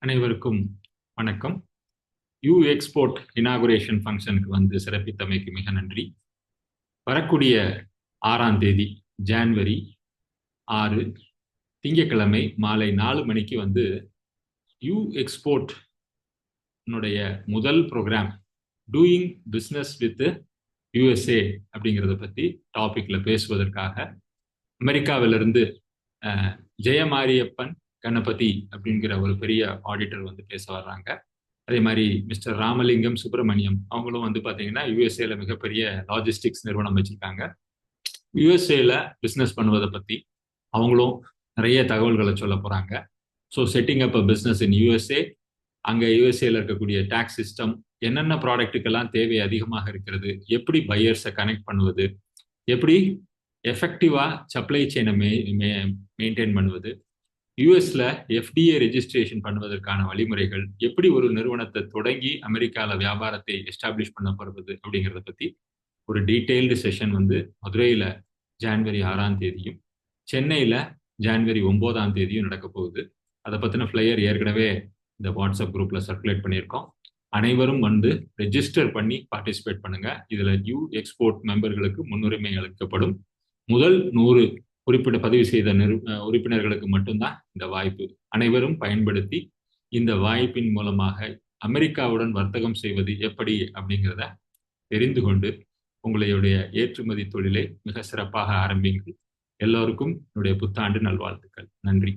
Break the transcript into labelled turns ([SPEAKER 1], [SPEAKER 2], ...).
[SPEAKER 1] அனைவருக்கும் வணக்கம். You export inauguration ஃபங்க்ஷனுக்கு வந்து சிறப்பித்தமைக்கு மிக நன்றி. வரக்கூடிய 6ஆம் தேதி ஜான்வரி 6 திங்கட்கிழமை மாலை 4 மணிக்கு வந்து யூ எக்ஸ்போர்ட் முதல் program doing business with USA அப்படிங்கிறத பற்றி டாபிக்ல பேசுவதற்காக அமெரிக்காவிலிருந்து ஜெயமாரியப்பன் கணபதி அப்படிங்கிற ஒரு பெரிய ஆடிட்டர் வந்து பேச வர்றாங்க. அதே மாதிரி மிஸ்டர் ராமலிங்கம் சுப்பிரமணியம் அவங்களும் வந்து பார்த்தீங்கன்னா யூஎஸ்ஏல மிகப்பெரிய லாஜிஸ்டிக்ஸ் நிறுவனம் வச்சிருக்காங்க. யூஎஸ்ஏல பிஸ்னஸ் பண்ணுவதை பற்றி அவங்களும் நிறைய தகவல்களை சொல்ல போகிறாங்க. So setting up a business in USA, அங்கே யூஎஸ்ஏல இருக்கக்கூடிய டாக்ஸ் சிஸ்டம், என்னென்ன ப்ராடக்ட்டுக்கெல்லாம் தேவை அதிகமாக இருக்கிறது, எப்படி பையர்ஸை கனெக்ட் பண்ணுவது, எப்படி எஃபெக்டிவாக சப்ளை செயினை மெயின்டைன் பண்ணுவது, யூஎஸ்ல எஃப்டிஏ ரெஜிஸ்ட்ரேஷன் பண்ணுவதற்கான வழிமுறைகள், எப்படி ஒரு நிறுவனத்தை தொடங்கி அமெரிக்காவில் வியாபாரத்தை எஸ்டாப்ளிஷ் பண்ண போறது அப்படிங்கிறத பற்றி ஒரு டீட்டெயில்டு செஷன் வந்து மதுரையில் ஜான்வரி 6ஆம் தேதியும் சென்னையில் ஜான்வரி 9ஆம் தேதியும் நடக்க போகுது. அதை பற்றின ஃப்ளையர் ஏற்கனவே இந்த வாட்ஸ்அப் குரூப்பில் சர்க்குலேட் பண்ணியிருக்கோம். அனைவரும் வந்து ரெஜிஸ்டர் பண்ணி பார்ட்டிசிபேட் பண்ணுங்க. இதில் யூ எக்ஸ்போர்ட் மெம்பர்களுக்கு முன்னுரிமை அளிக்கப்படும். முதல் 100 பதிவு செய்த உறுப்பினர்களுக்கு மட்டும்தான் இந்த வாய்ப்பு. அனைவரும் பயன்படுத்தி இந்த வாய்ப்பின் மூலமாக அமெரிக்காவுடன் வர்த்தகம் செய்வது எப்படி அப்படிங்கிறத தெரிந்து கொண்டு உங்களுடைய ஏற்றுமதி தொழிலை மிக சிறப்பாக ஆரம்பிங்கள். எல்லோருக்கும் என்னுடைய புத்தாண்டு நல்வாழ்த்துக்கள். நன்றி.